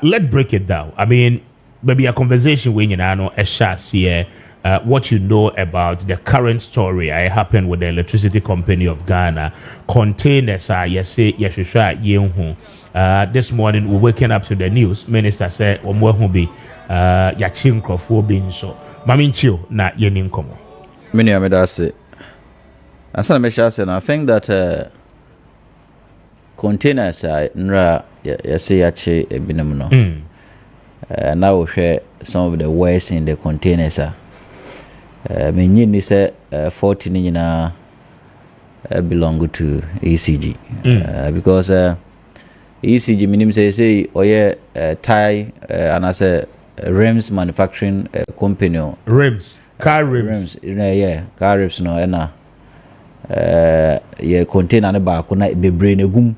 Let's break it down. I mean, maybe a conversation when you know a shot here. What you know about the current story I happened with the electricity company of Ghana containers you say this morning we're waking up to the news. Minister said be yachin crofo being so maminchio na yenin komo many of it. As I said, I think that containers nra say actually a binum now share some of the waste in the containers say 40 nina belong to ECG because ECG minim say oye Thai and as a rims manufacturing company rims car rims yeah car rims no na yeah container ne ba ko na bebre na gum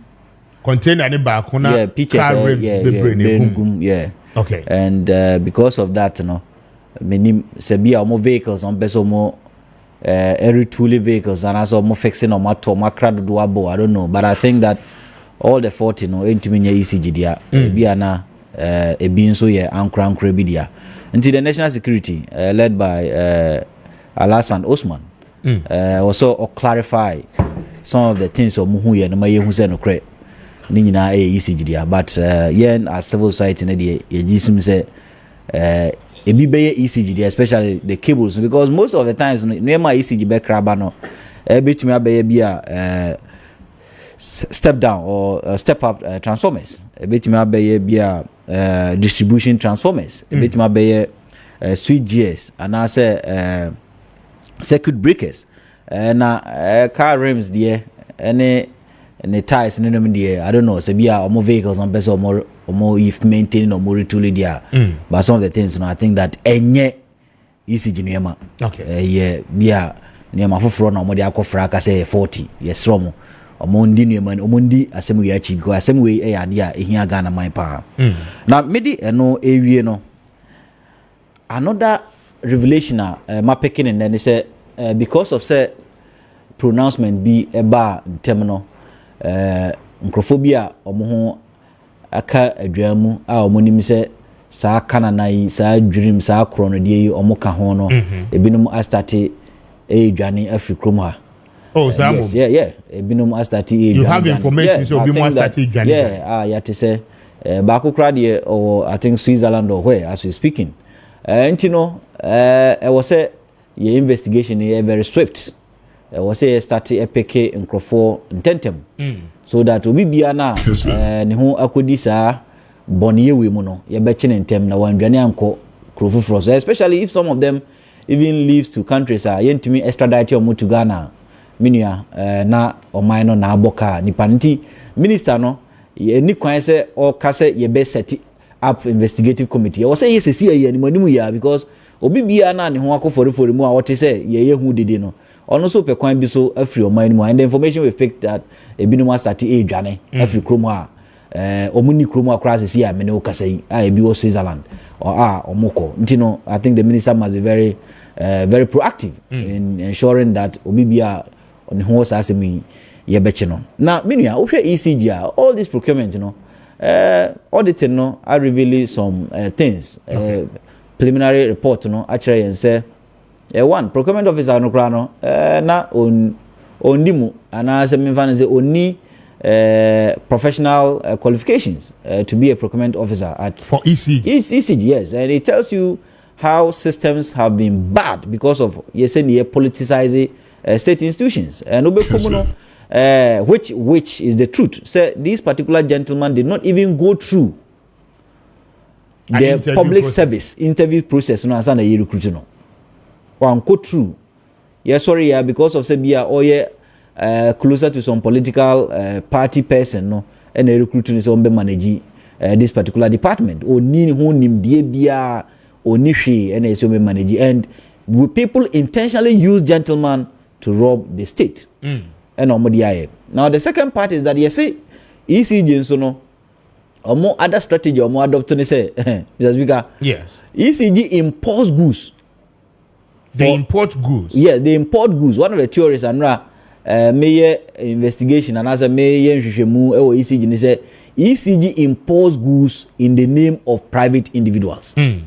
container ne ba ko na car rims bebre na gum yeah okay and because of that no many sebia mo vehicles on beso mo every tool vehicles and also mo fixing on my crowd do abo I don't know but I think that all the 40 no entimi ECG dia bia na e bin so ye ankra bi dia until the national security led by Alasan Osman also clarify some of the things of muhu ye no ma ye hu se no kre ni nyina ECG dia but yen as civil society na dia ye gisum se ebi be ECG dia especially the cables because most of the times no ma ECG be kraba no betumi abe bia step down or step up transformers betumi abe bia distribution transformers betumi abe switch gears and I say circuit breakers na car rims there any tires no there I don't know say bia omo vehicles on beso omo if maintaining or more retooling there but some of the things I think that enye ECG nuema okay yeah bia nuema foforo na omo de akofra ka say 40 yes romo omondi nuema omondi asemu ya chi because asemu we e ade a ehia Ghana man pa na medi eno ewie no another revelation ma picking and then they say because of say pronouncement be eba ntem no microphobia omo ho aka adwamu a omo nim say saa kananai saa dream saa krono de omo ka ho no ebinum astarte edwane afrikrom ha yes yeah ebinum astarte edwane you have information so be more astarte edwane yeah to say baako kra de or I think Switzerland or where as we speaking ntino was say your investigation is very swift was say start epeke nkrofo intentem so that obi bia na ne ho akodi saa boniye we mu no ye be chine ntem na wandwane anko krofo so especially if some of them even leaves to countries yentumi extradite omo to Ghana minua na oman no na aboka nipa nti minister no ni kwan se o kase ye be set up investigative committee was say yes see ye ni manimu ya because obi bia na ne ho akofori mu a wote say ye hu dede no ono so pe kwan bi so afri oman mu and the information we picked that ebinum start edwane afri krom a omuni krom akra see ya me ne okasai a ebi wo Switzerland or omoko ntino I think the minister must be very very proactive in ensuring that obi bia on ho sa asemi ye beche no na menua wo hwe ECG all this procurement auditing no are revealing some things preliminary report no actually yen say one procurement officer no kra no na ondimu ana say me fan say oni professional qualifications to be a procurement officer at for ECG. ECG yes and it tells you how systems have been bad because of politicizing state institutions and which is the truth. Say this particular gentleman did not even go through the public service interview process. No, as an recruiter no. One go through. Yes, sorry, yeah, because of Sebia or closer to some political party person, no, and a recruiter is on manage this particular department. Or ni who nim bia or nishi and a manage and people intentionally use gentlemen to rob the state. And now the second part is that you say ECG so no or more other strategy or more adoption say Mr. Speaker. Yes. ECG imports goods. They import goods. Yes, they import goods. One of the theories and mayor investigation and as a mayor nhwehwemu ECG ni say ECG imports goods in the name of private individuals. In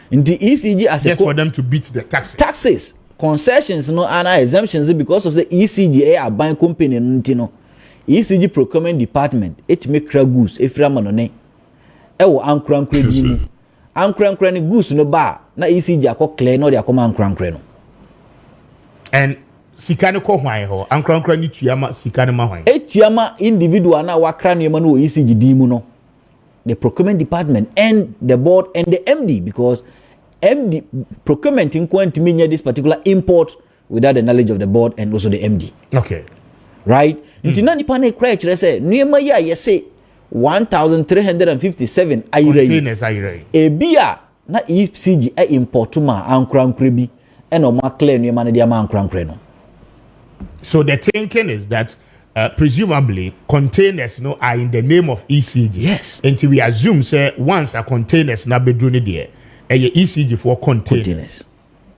the ECG as just for them to beat the taxes, concessions, no, and exemptions because of the ECG a buying company, no. ECG procurement department, it make goods if Ramanone. Ewo ankran credit mu. Ankran ni goods no ba na ECG akọ clear no de akoma ankran no. And sika ne ko hwan ho ankran ni tuama sika ne ma hwan. Tuama individual na wakra no no ECG di mu no. The procurement department and the board and the MD, because MD procurement in quantity this particular import without the knowledge of the board and also the MD. Okay. Right? Nti na nipa na kra kire say niema ya yese 1357 containers ayire. Ebia na ECG import ma ankrankre bi e no ma clear niema na dia ma ankrankre no. So the thinking is that presumably containers are in the name of ECG. Yes. Until we assume say once a containers na be doing there, ECG for containers.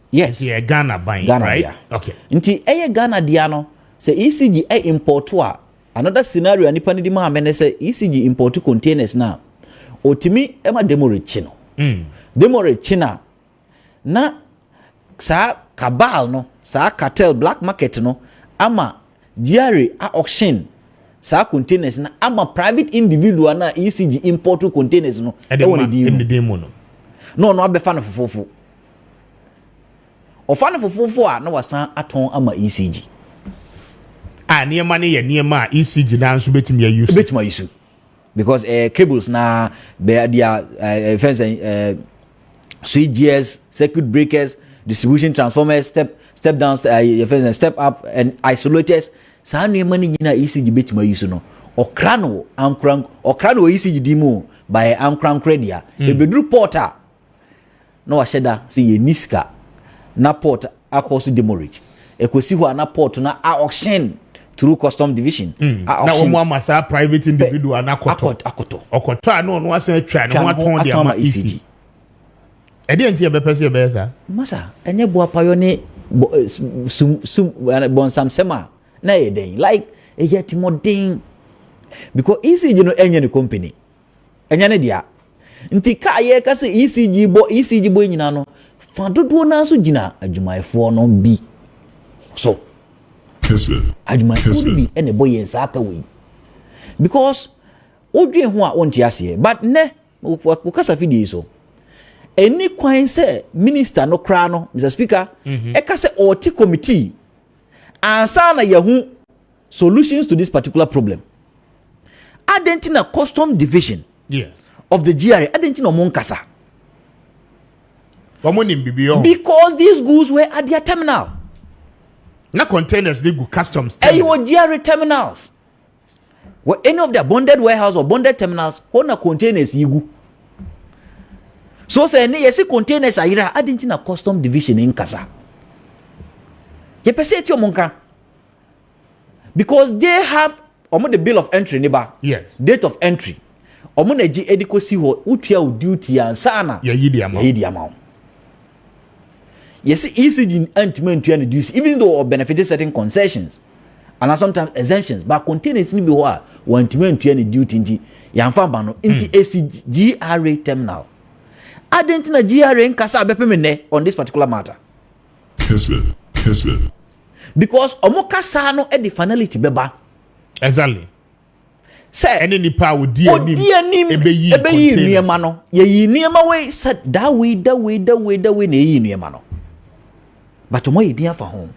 Yes. Yeah, Ghana buying, Ghana right? dia. Okay. Nti Ghana dia no say ECG import to another scenario nipa ni di ma amene say ECG import containers na otimi ema demorage no. Demorage na sa cabal no, sa cartel black market no ama GRA auction sa containers na ama private individual na ECG import containers no e woni di mu no abefa no fofofo ofa no fofofo a na wasan aton ama ECG niema ne ye niema ECG na nso betimi use because cables na be dia fence switch gears, circuit breakers, distribution transformers, step down, step up and isolators. Sa niema ni nyina ECG betimi use no okrano ECG dimu by ankran credia e bedru porter no washeda si ye niska na port akoso demorage ekosi ho na port na auction through custom division na omo amasa private individual na akoto no asan atwa ne ho aton dia ma ECG e dey ntia be pese be sa masa enye bo apayo ne bon samsema na ye den like e yet modern because ECG no enye ne company enye ne dia nti ka ye ka se ECG bo nyina no fa dodo na so gina adwumayefo no bi so Kessben adwumayefo bi ene boy yen sa aka we because odwen ho a wonti ase but ne wo kasa fidi so eni kwan se minister no kra no Mr. Speaker e ka se oti committee ansa na yahu solutions to this particular problem Adentina custom division of the GRA Adentina monkasa because these goods were at their terminal. Na containers they go customs. Your GRA terminals. Were any of their bonded warehouse or bonded terminals, na containers yigu. So say yesi containers ayira Adentina custom division in kasa. Ye pese eti omonka. Because they have the bill of entry neighbor. Yes. Date of entry. Na ji ediko si ho utua duty ansana. Ye yidi amount. Yes, ECG antiment to reduce, even though or benefited certain concessions and sometimes exemptions, but containers in be what one to duty into Yanfambano into ECG GRA terminal. I didn't know GRA in Casa Bepemene on this particular matter. Kessben. Because Omokasano at the finality beba. Exactly. Say any power dear ebe near mano. Ye near my way said that way near mano. But tomorrow you dear for home.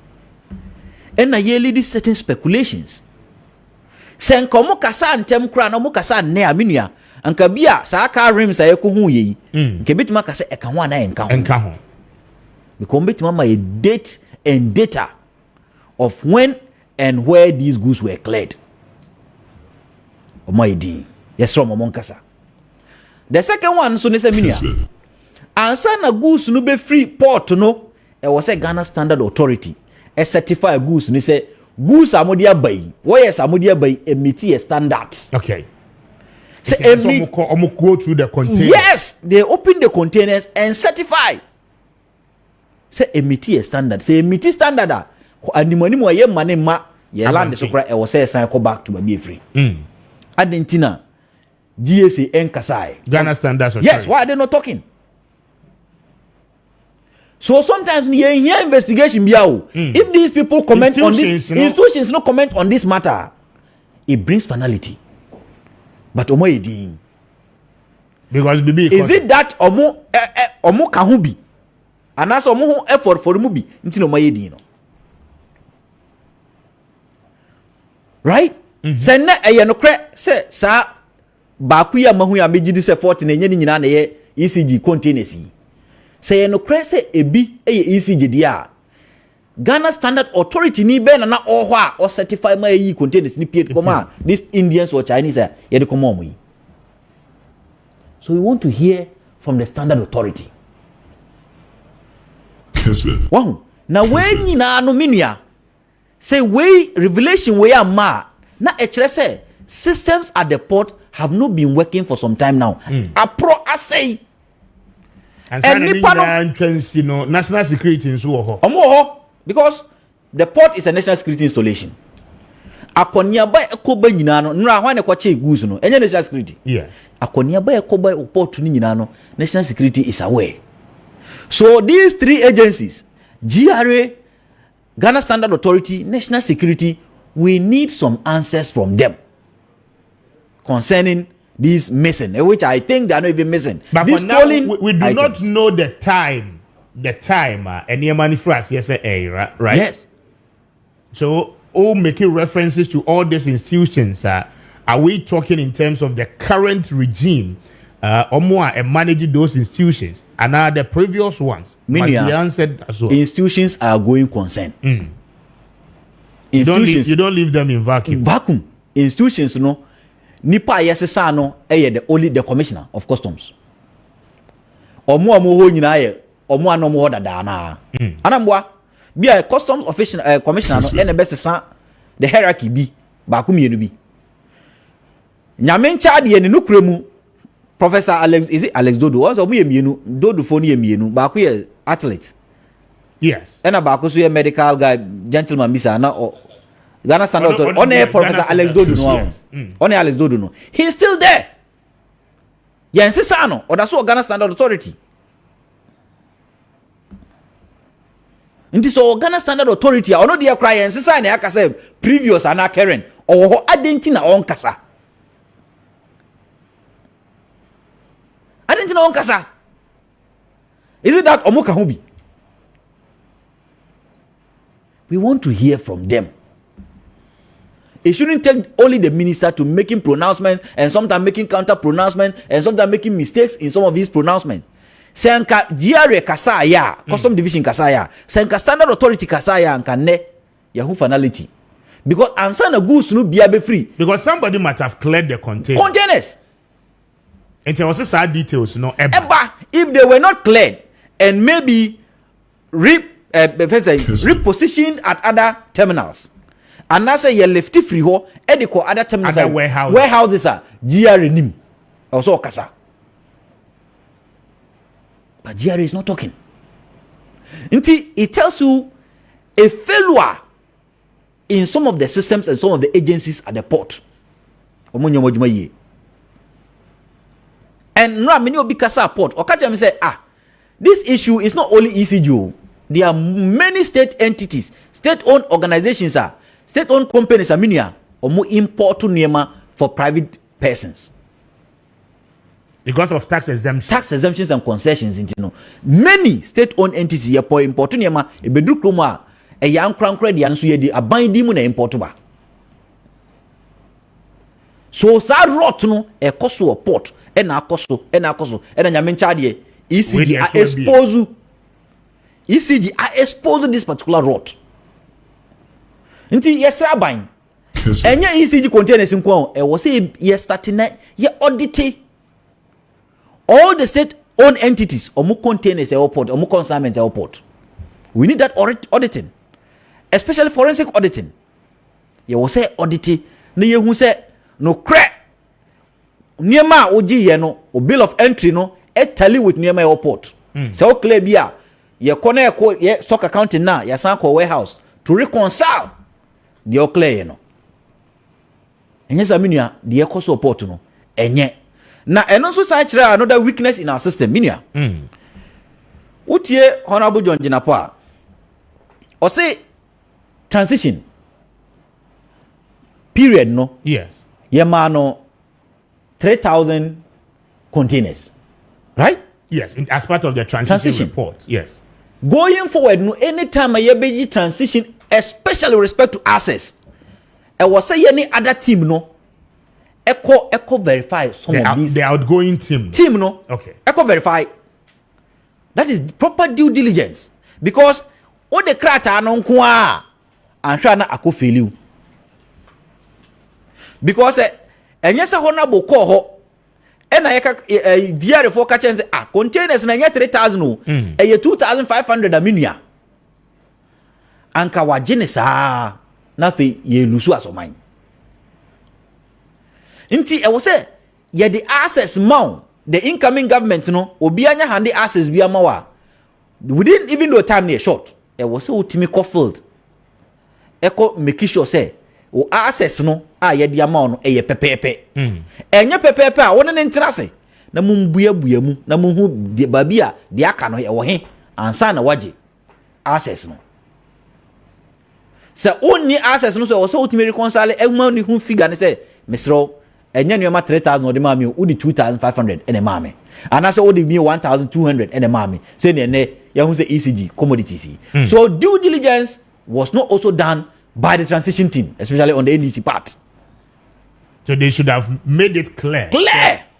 And I yearly these certain speculations. Sen komo kasa antem kra na mo kasa ne aminua anka bia sa aka rims ayeku hu yi nke bitima kasa e ka ho na enka ho because bitima ma a date and data of when and where these goods were cleared. Omoidi yes from omonkasa. The second one so ne se minua ansa na goods no be free port no e was a Ghana Standard Authority a certify goods ni say goods amodia bay yes amodia bay emit a standard. Okay. Say go through the containers. Yes, they open the containers and certify. Say emit a standard. Say emit standard animani mo ye mane ma ye land so cry e was say sign go back to be free. Adentina GSA Nkasai. Ghana Standards. Yes, why are they not talking? So sometimes you hear investigation if these people comment on this, institutions no comment on this matter, it brings finality. But omo edin. Because is it that omo kahubi? And as omo effort for mubi nti no mayedin no. Right? Say na no kre say sa baaku ya mahu ya megidi say 40 na enye ni nyina na ye ECG containers yi. Say no kre say ebi ECG dia. Ghana Standard Authority ni be na ohwa or certify my yi containers ni piet koma these Indians or Chinese ye de koma omo. So we want to hear from the Standard Authority. Kessben. Wow. Now when you na no minua say we revelation we are ma na echere say systems at the port have not been working for some time now. Apro asay. And national security in so because the port is a national security installation. Akonia ba ekoba nyina no nra hwan ekwache goods no enye national security. Yeah. Akonia ba ekoba port ni nyina no national security is aware. So these three agencies, GRA, Ghana Standard Authority, National Security, we need some answers from them concerning these missing, which I think they are not even missing. But these for now, we do not know the time, and your money for us, yes, right? Yes. So, all making references to all these institutions, are we talking in terms of the current regime, or more and managing those institutions, and are the previous ones? Must be answered as well. Institutions are going concern. Institutions, you don't leave them in vacuum. Vacuum. Institutions, no. Nipa yesesa no the only the commissioner of customs. Omo ho nyina ye omo anomo ho dada na. Anamboa be a customs official commissioner no na besesa the hierarchy bi ba ku mienu bi. Nyame ncha de ne nukremu Professor Alex, is it Alex Dodo? Once omo ye mienu Dodo fo ne ye mienu ba ku ye athlete. Yes. Na ba ku so ye medical guy gentleman bisa na Ghana Standard Authority. On Professor Alex Dodo no. On Alex Dodo no. He's still there. Nsiah no. Or that's what Ghana Standard Authority. Nti so Ghana Standard Authority ono dia cry Nsiah na aka say previous ana Karen or ho adenti na on kasa. Adenti na on kasa. Is it that omo ka ho bi? We want to hear from them. It shouldn't take only the minister to making pronouncements and sometimes making counter pronouncements and sometimes making mistakes in some of these pronouncements. Senka GRA kasaya, custom division kasaya, senka Standard Authority kasaya and kane yahu finality. Because answer na goods no be free. Because somebody might have cleared the containers. And there was a sad details, no. Eba, if they were not cleared and maybe repositioned at other terminals. And now say you left free ho ediko other terminals other warehouses are GRA nim also kasa. But GRA is not talking. Until it tells you a failure in some of the systems and some of the agencies at the port. And no many obi kasa port or catch me say this issue is not only ECG. There are many state entities, state-owned organizations state-owned companies aminia or more import to Nema for private persons because of tax exemptions and concessions. Many state-owned entities here for import to Nema a bedroom kroma a young crown credit and so ye a binding mun import ba. So sad rot no a coso or port and a coso and a nyamenchadie ECG expose this particular rot. Nti yesra ban enya ECG containers nko e wo say ye starting ye audit all the state owned entities omu containers airport omu consignment airport. We need that auditing, especially forensic auditing. Ye wo say audit na ye hu say no crack niema oji ye no o bill of entry no e tally with niema airport. So clear bia ye kona ye stock accounting na ya san ko warehouse to reconcile the clear, enye sa menua de ekọ support no enye na eno nso sa kire another weakness in our system menua utie honorable John Jinapo a o say transition period no yes ye ma no 3,000 containers, right? Yes, as part of the transition report. Yes. Going forward, no anytime a be transition, especially with respect to access, I was say any other team no, echo verify some of these. The outgoing team. Team no. Okay. Echo verify. That is proper due diligence because all the crata no kwa and try na ako fail you because enye se honorable call ho ena yeka VR for catch and say containers na nya 3,000 no eye 2,500 aminua anka wagene saa na fe ye lusu asoman nti e wo se ye the access mount the incoming government no obi anya hande access bi amawa within even though time near short e wo se otimi ko field e ko make sure say o access no ye di amount no eye pepepe enye pepepe a wona ne ntrase na mumbuabua mu na muhu babi a de aka no ye wo he ansa na waje access no se onni access no so wo se otimi reconcile egma ni hu figure ne say mesro enye no ma 3,000 ode ma me udi 2,500 ene ma me anase ode mi 1,200 ene ma me say ne ya hu say ECG commodities so due diligence was not also done by the transition team, especially on the NDC part. So they should have made it clear.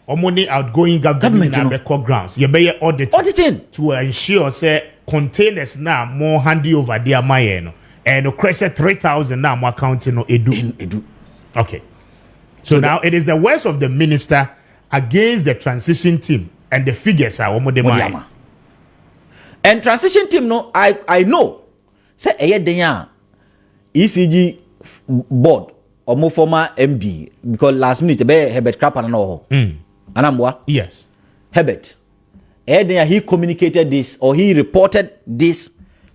Or money outgoing government record grounds. You better auditing to ensure say containers now more handy over their mine and crescent 3,000 now more counting no edu. Okay. So now it is the words of the minister against the transition team and the figures are one. And transition team no I know say denya ECG board or more former MD because last minute be Herbert Krapana no anamwa yes Herbert he communicated this or he reported this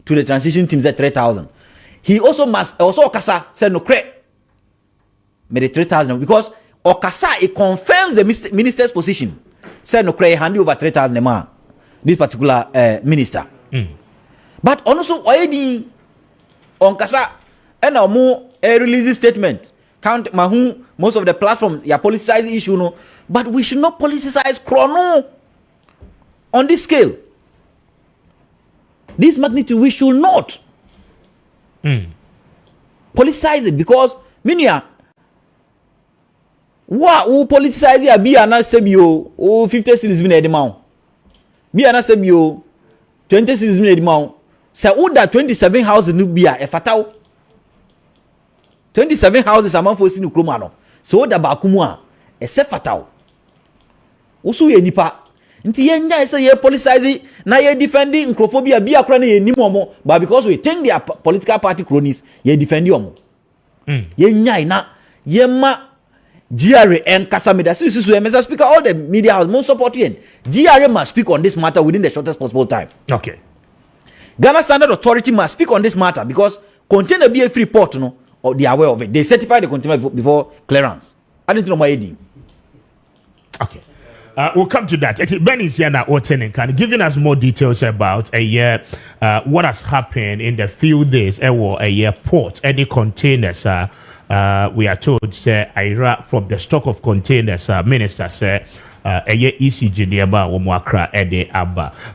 to the transition teams at 3,000 he also must also Okasa said no credit made it 3,000 because Okasa it confirms the minister's position said no credit hand over 3,000 ma this particular minister but also already on Kasa and now more a release statement count mahu most of the platforms ya politicize issue no but we should not politicize chrono on this scale this magnitude we should not politicize it because minia who politicize ya be ana sebio o 50 cities bin edimau be ana sebio 20 cities bin edimau say who that 27 houses no be a fatal 27 houses among for sinu kroma no so da ba kumu a ese fatal usu ye nipa nti ye nya say ye politicize na ye defending nkrophobia bi akora na ye nim omo but because we think their political party cronies ye defending omo ye nya na ye ma GRA and Kasamida so Mr. Speaker all the media house most support you GRA must speak on this matter within the shortest possible time. Okay. Ghana Standard Authority must speak on this matter because container be a free port no or they are aware of it. They certify the container before clearance. I didn't know my AD. Okay. We'll come to that. Ben is here now, Auditing, giving us more details about what has happened in the few days a port, any containers. We are told, say, Ira from the stock of containers, minister, say, ECG nearby, Wamwakra, Ede Abba.